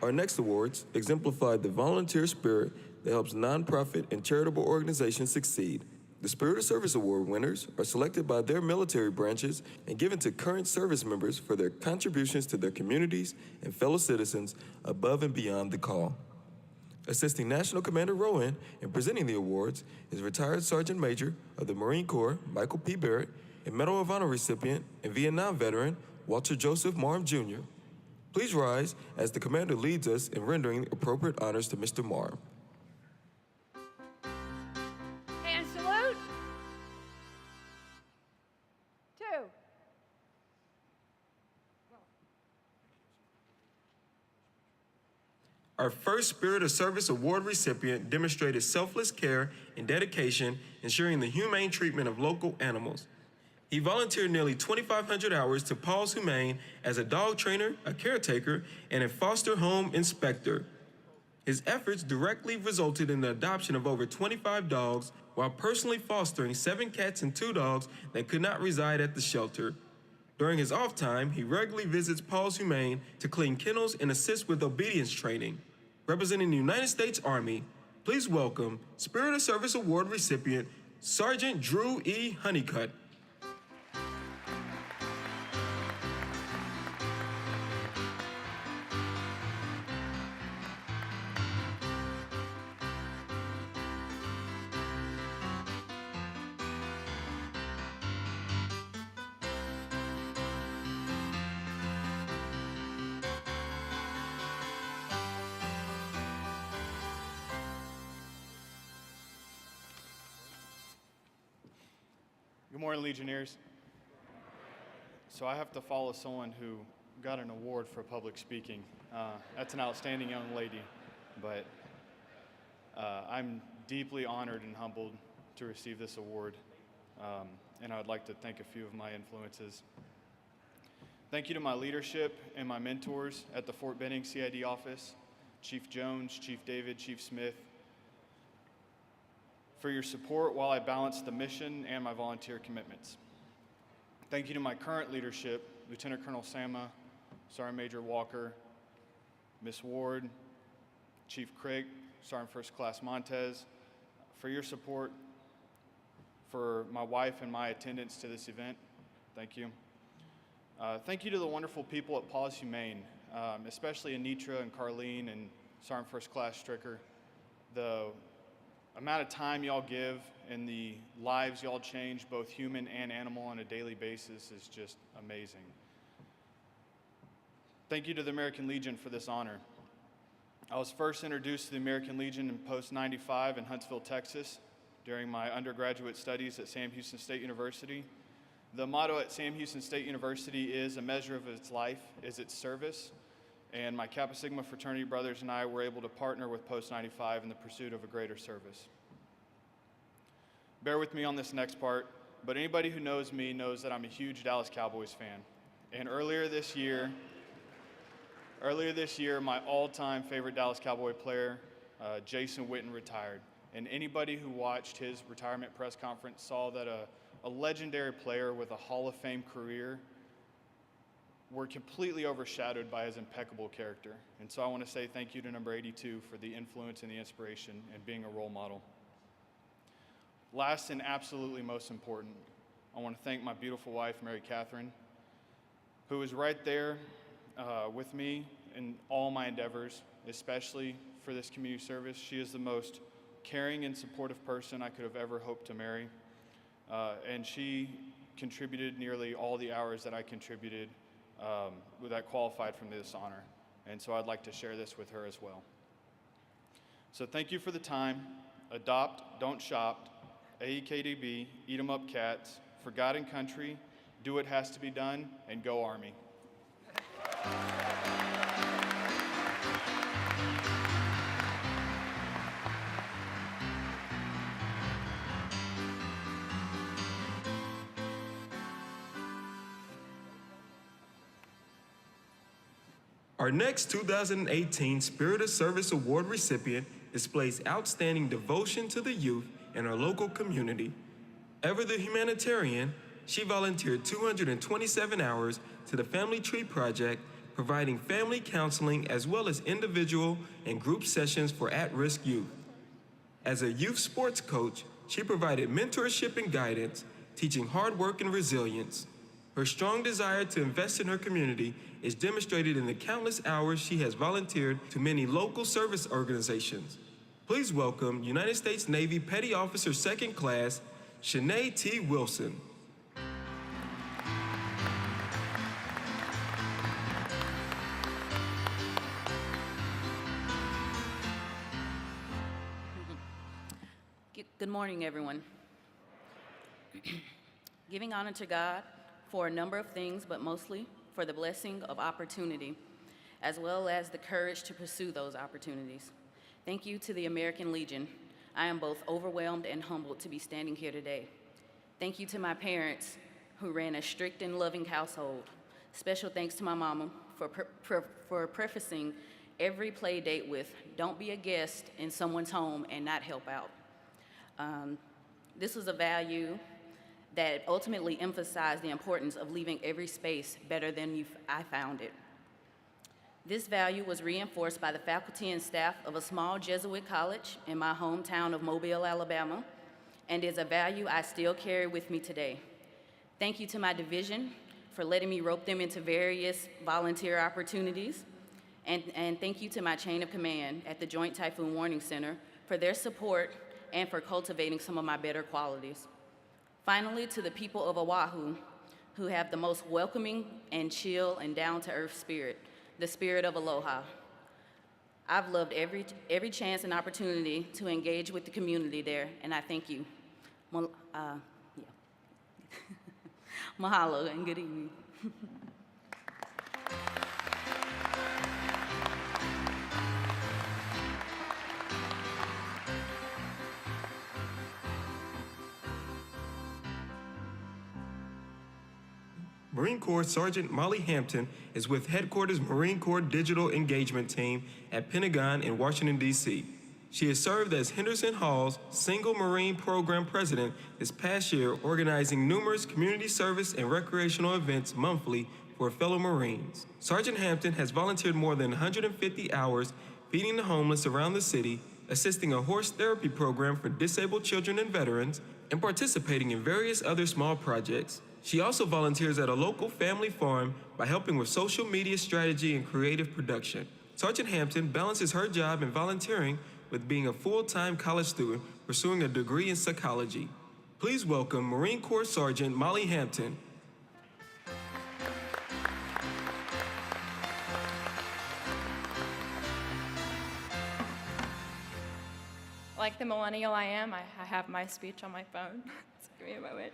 Our next awards exemplify the volunteer spirit that helps nonprofit and charitable organizations succeed. The Spirit of Service Award winners are selected by their military branches and given to current service members for their contributions to their communities and fellow citizens above and beyond the call. Assisting National Commander Rowan in presenting the awards is retired Sergeant Major of the Marine Corps, Michael P. Barrett, and Medal of Honor recipient and Vietnam veteran, Walter Joseph Marm Jr. Please rise as the Commander leads us in rendering appropriate honors to Mr. Marm. And salute. 2. Our first Spirit of Service Award recipient demonstrated selfless care and dedication, ensuring the humane treatment of local animals. He volunteered nearly 2,500 hours to Paws Humane as a dog trainer, a caretaker, and a foster home inspector. His efforts directly resulted in the adoption of over 25 dogs, while personally fostering 7 cats and 2 dogs that could not reside at the shelter. During his off time, he regularly visits Paws Humane to clean kennels and assist with obedience training. Representing the United States Army, please welcome Spirit of Service Award recipient, Sergeant Drew E. Honeycutt. Good morning, Legionnaires. So I have to follow someone who got an award for public speaking. That's an outstanding young lady, but I'm deeply honored and humbled to receive this award, and I would like to thank a few of my influences. Thank you to my leadership and my mentors at the Fort Benning CID office, Chief Jones, Chief David, Chief Smith, for your support while I balance the mission and my volunteer commitments. Thank you to my current leadership, Lieutenant Colonel Sama, Sergeant Major Walker, Miss Ward, Chief Craig, Sergeant First Class Montez, for your support, for my wife and my attendance to this event. Thank you. Thank you to the wonderful people at Paws Humane, especially Anitra and Carlene and Sergeant First Class Stricker. The amount of time y'all give and the lives y'all change, both human and animal, on a daily basis is just amazing. Thank you to the American Legion for this honor. I was first introduced to the American Legion in post 95 in Huntsville, Texas, during my undergraduate studies at Sam Houston State University. The motto at Sam Houston State University is, "A measure of its life is its service." And my Kappa Sigma fraternity brothers and I were able to partner with Post 95 in the pursuit of a greater service. Bear with me on this next part, but anybody who knows me knows that I'm a huge Dallas Cowboys fan. And earlier this year, my all-time favorite Dallas Cowboy player, Jason Witten, retired. And anybody who watched his retirement press conference saw that a legendary player with a Hall of Fame career were completely overshadowed by his impeccable character. And so I want to say thank you to number 82 for the influence and the inspiration and being a role model. Last and absolutely most important, I want to thank my beautiful wife, Mary Catherine, who is right there with me in all my endeavors, especially for this community service. She is the most caring and supportive person I could have ever hoped to marry. And she contributed nearly all the hours that I contributed that qualified for this honor. And so I'd like to share this with her as well. So thank you for the time. Adopt, don't shop. AEKDB, eat 'em up cats. For God and country, do what has to be done, and go Army. Our next 2018 Spirit of Service Award recipient displays outstanding devotion to the youth in our local community. Ever the humanitarian, she volunteered 227 hours to the Family Tree Project, providing family counseling as well as individual and group sessions for at-risk youth. As a youth sports coach, she provided mentorship and guidance, teaching hard work and resilience. Her strong desire to invest in her community is demonstrated in the countless hours she has volunteered to many local service organizations. Please welcome United States Navy Petty Officer Second Class, Shanae T. Wilson. Good morning, everyone. Giving honor to God for a number of things, but mostly for the blessing of opportunity, as well as the courage to pursue those opportunities. Thank you to the American Legion. I am both overwhelmed and humbled to be standing here today. Thank you to my parents who ran a strict and loving household. Special thanks to my mama for prefacing every play date with, "Don't be a guest in someone's home and not help out." This was a value that ultimately emphasized the importance of leaving every space better than I found it. This value was reinforced by the faculty and staff of a small Jesuit college in my hometown of Mobile, Alabama, and is a value I still carry with me today. Thank you to my division for letting me rope them into various volunteer opportunities, and thank you to my chain of command at the Joint Typhoon Warning Center for their support and for cultivating some of my better qualities. Finally, to the people of Oahu, who have the most welcoming and chill and down-to-earth spirit, the spirit of aloha. I've loved every chance and opportunity to engage with the community there, and I thank you. Mahalo and good evening. Marine Corps Sergeant Molly Hampton is with Headquarters Marine Corps Digital Engagement Team at Pentagon in Washington, D.C. She has served as Henderson Hall's Single Marine Program President this past year, organizing numerous community service and recreational events monthly for fellow Marines. Sergeant Hampton has volunteered more than 150 hours feeding the homeless around the city, assisting a horse therapy program for disabled children and veterans, and participating in various other small projects. She also volunteers at a local family farm by helping with social media strategy and creative production. Sergeant Hampton balances her job and volunteering with being a full-time college student pursuing a degree in psychology. Please welcome Marine Corps Sergeant Molly Hampton. Like the millennial I am, I have my speech on my phone. So give me a moment.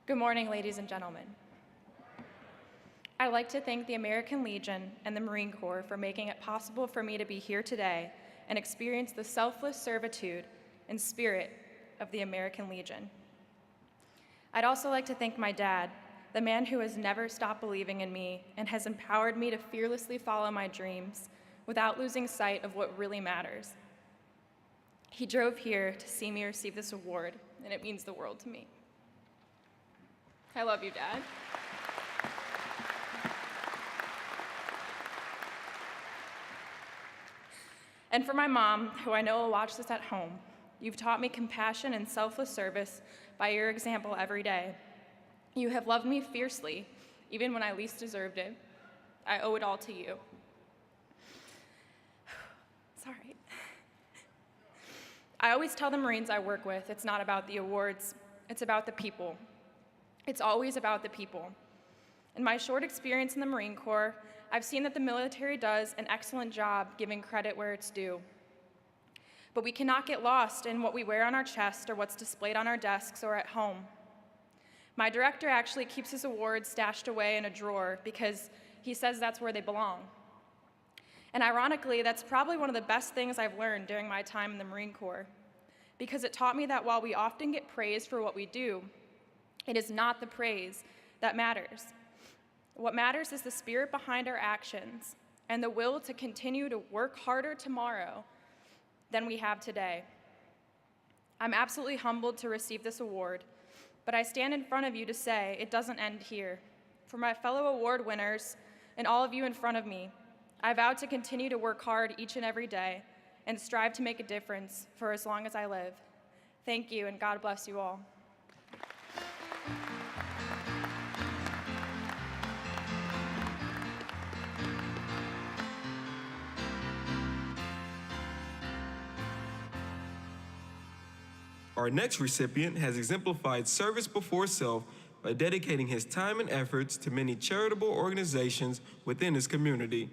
Good morning, ladies and gentlemen. I'd like to thank the American Legion and the Marine Corps for making it possible for me to be here today and experience the selfless servitude and spirit of the American Legion. I'd also like to thank my dad, the man who has never stopped believing in me and has empowered me to fearlessly follow my dreams without losing sight of what really matters. He drove here to see me receive this award, and it means the world to me. I love you, Dad. And for my mom, who I know will watch this at home, you've taught me compassion and selfless service by your example every day. You have loved me fiercely, even when I least deserved it. I owe it all to you. Sorry. I always tell the Marines I work with, it's not about the awards, it's about the people. It's always about the people. In my short experience in the Marine Corps, I've seen that the military does an excellent job giving credit where it's due. But we cannot get lost in what we wear on our chest or what's displayed on our desks or at home. My director actually keeps his awards stashed away in a drawer because he says that's where they belong. And ironically, that's probably one of the best things I've learned during my time in the Marine Corps, because it taught me that while we often get praised for what we do, it is not the praise that matters. What matters is the spirit behind our actions and the will to continue to work harder tomorrow than we have today. I'm absolutely humbled to receive this award, But I stand in front of you to say it doesn't end here. For my fellow award winners and all of you in front of me, I vow to continue to work hard each and every day and strive to make a difference for as long as I live. Thank you, and God bless you all. Our next recipient has exemplified service before self by dedicating his time and efforts to many charitable organizations within his community.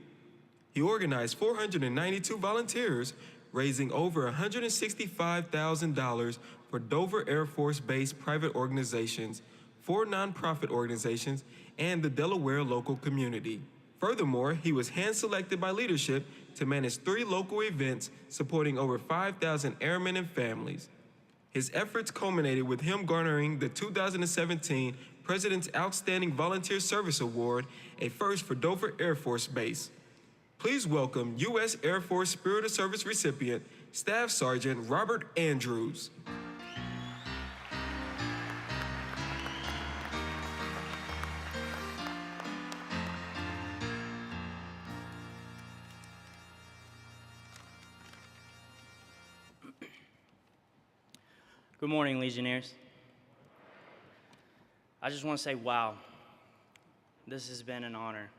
He organized 492 volunteers, raising over $165,000 for Dover Air Force Base private organizations, 4 nonprofit organizations, and the Delaware local community. Furthermore, he was hand-selected by leadership to manage 3 local events supporting over 5,000 airmen and families. His efforts culminated with him garnering the 2017 President's Outstanding Volunteer Service Award, a first for Dover Air Force Base. Please welcome U.S. Air Force Spirit of Service recipient, Staff Sergeant Robert Andrews. Good morning, Legionnaires. I just want to say, wow, this has been an honor.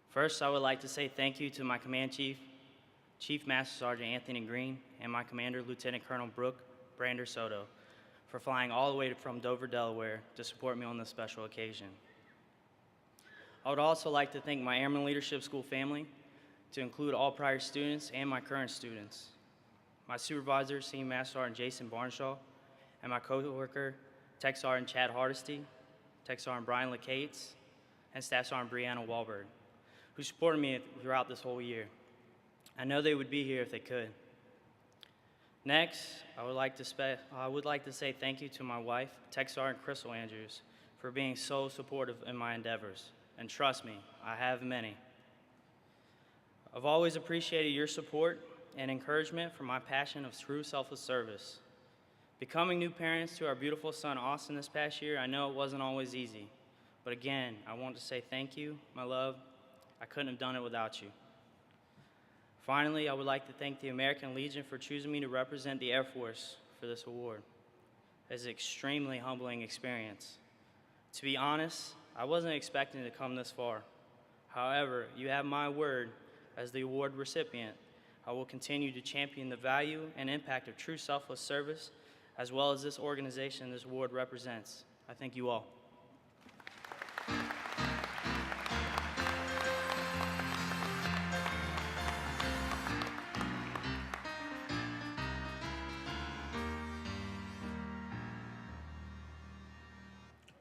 First, I would like to say thank you to my Command Chief, Chief Master Sergeant Anthony Green, and my Commander, Lieutenant Colonel Brooke Brander Soto, for flying all the way from Dover, Delaware, to support me on this special occasion. I would also like to thank my Airman Leadership School family, to include all prior students and my current students, my supervisor, Senior Master Sergeant Jason Barnshaw, and my co-worker, Tech Sergeant Chad Hardesty, Tech Sergeant Brian LeCates, and Staff Sergeant Brianna Wahlberg, who supported me throughout this whole year. I know they would be here if they could. Next, I would like to say thank you to my wife, Tech Sergeant Crystal Andrews, for being so supportive in my endeavors. And trust me, I have many. I've always appreciated your support and encouragement for my passion of true selfless service. Becoming new parents to our beautiful son, Austin, this past year, I know it wasn't always easy. But again, I want to say thank you, my love. I couldn't have done it without you. Finally, I would like to thank the American Legion for choosing me to represent the Air Force for this award. It's an extremely humbling experience. To be honest, I wasn't expecting to come this far. However, you have my word as the award recipient. I will continue to champion the value and impact of true selfless service, as well as this organization this award represents. I thank you all.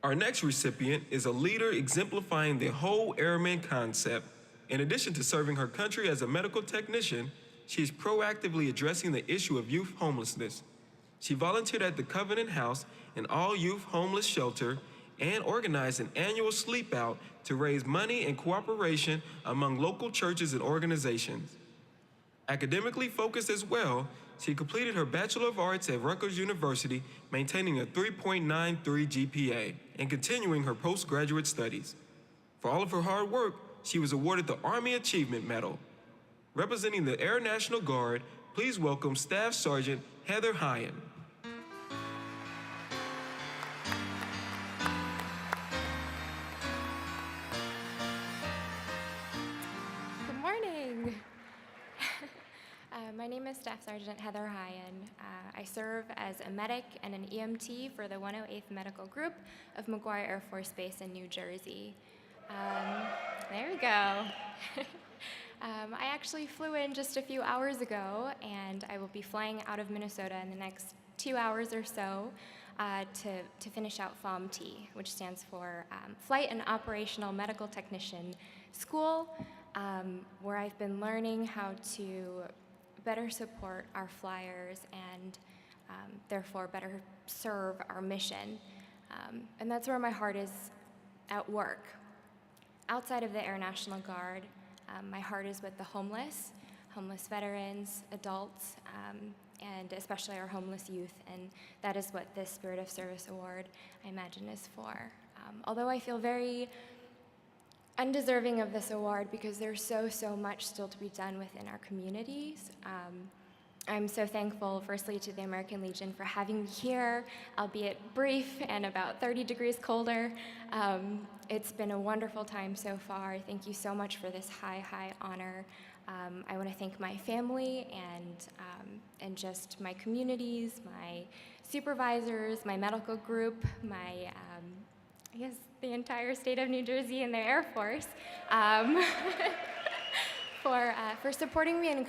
Our next recipient is a leader exemplifying the whole airman concept. In addition to serving her country as a medical technician, she is proactively addressing the issue of youth homelessness. She volunteered at the Covenant House, an all-youth homeless shelter, and organized an annual sleep out to raise money and cooperation among local churches and organizations. Academically focused as well, she completed her Bachelor of Arts at Rutgers University, maintaining a 3.93 GPA, and continuing her postgraduate studies. For all of her hard work, she was awarded the Army Achievement Medal. Representing the Air National Guard, please welcome Staff Sergeant Heather Hyen. Good morning. My name is Staff Sergeant Heather Hyen. I serve as a medic and an EMT for the 108th Medical Group of McGuire Air Force Base in New Jersey. There we go. I actually flew in just a few hours ago, and I will be flying out of Minnesota in the next 2 hours or so to finish out FOMT, which stands for Flight and Operational Medical Technician School, where I've been learning how to better support our flyers and therefore better serve our mission. And that's where my heart is at work. Outside of the Air National Guard, my heart is with the homeless, homeless veterans, adults, and especially our homeless youth. And that is what this Spirit of Service Award, I imagine, is for. Although I feel very undeserving of this award because there's so much still to be done within our communities. I'm so thankful, firstly, to the American Legion for having me here, albeit brief and about 30 degrees colder. It's been a wonderful time so far. Thank you so much for this high honor. I want to thank my family and just my communities, my supervisors, my medical group, my I guess the entire state of New Jersey and the Air Force. For supporting me and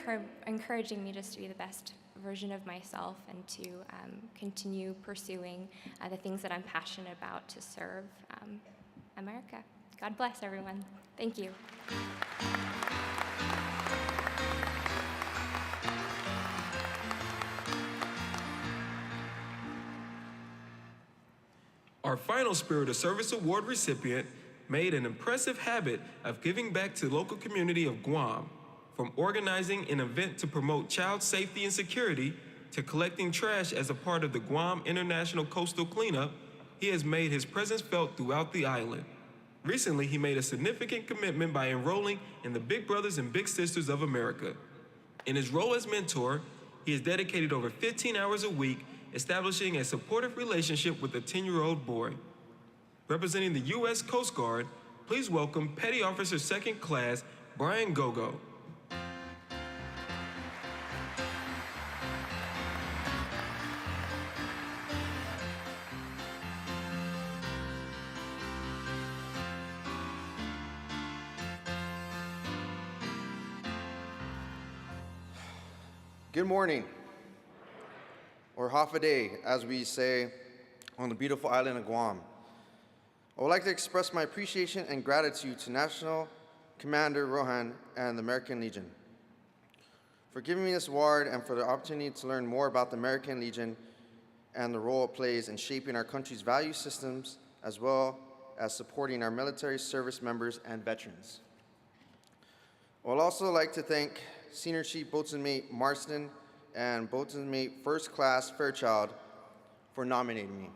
encouraging me just to be the best version of myself and to continue pursuing the things that I'm passionate about to serve America. God bless everyone. Thank you. Our final Spirit of Service Award recipient made an impressive habit of giving back to the local community of Guam, from organizing an event to promote child safety and security to collecting trash as a part of the Guam International Coastal Cleanup. He has made his presence felt throughout the island. Recently, he made a significant commitment by enrolling in the Big Brothers and Big Sisters of America. In his role as mentor, he has dedicated over 15 hours a week establishing a supportive relationship with a 10-year-old boy. Representing the U.S. Coast Guard, please welcome Petty Officer Second Class Brian Gogo. Good morning, or half a day, as we say on the beautiful island of Guam. I would like to express my appreciation and gratitude to National Commander Rohan and the American Legion for giving me this award and for the opportunity to learn more about the American Legion and the role it plays in shaping our country's value systems, as well as supporting our military service members and veterans. I would also like to thank Senior Chief Boatswain Mate Marston and Boatswain Mate First Class Fairchild for nominating me.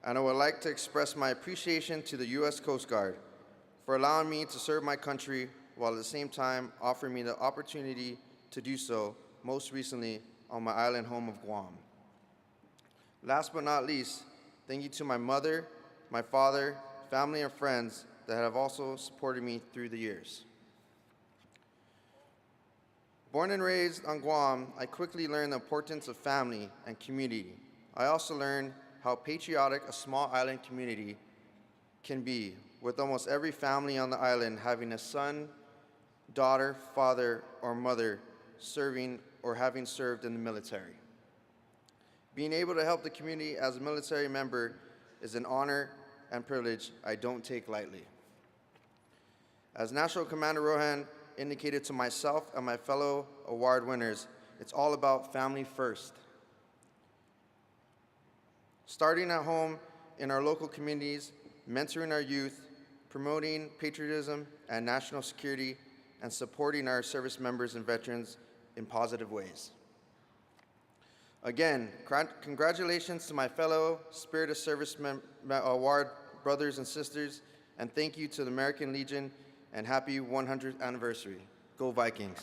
And I would like to express my appreciation to the U.S. Coast Guard for allowing me to serve my country while at the same time offering me the opportunity to do so, most recently on my island home of Guam. Last but not least, thank you to my mother, my father, family, and friends that have also supported me through the years. Born and raised on Guam, I quickly learned the importance of family and community. I also learned how patriotic a small island community can be, with almost every family on the island having a son, daughter, father, or mother serving or having served in the military. Being able to help the community as a military member is an honor and privilege I don't take lightly. As National Commander Rohan indicated to myself and my fellow award winners, it's all about family first. Starting at home in our local communities, mentoring our youth, promoting patriotism and national security, and supporting our service members and veterans in positive ways. Again, congratulations to my fellow Spirit of Service Award brothers and sisters, and thank you to the American Legion, and happy 100th anniversary. Go Vikings.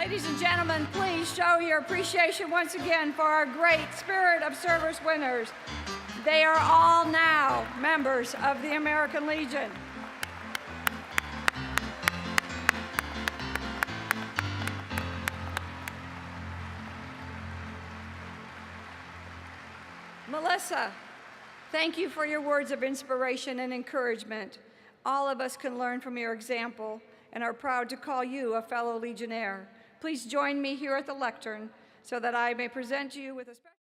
Ladies and gentlemen, please show your appreciation once again for our great Spirit of Service winners. They are all now members of the American Legion. Melissa, thank you for your words of inspiration and encouragement. All of us can learn from your example and are proud to call you a fellow Legionnaire. Please join me here at the lectern so that I may present you with a special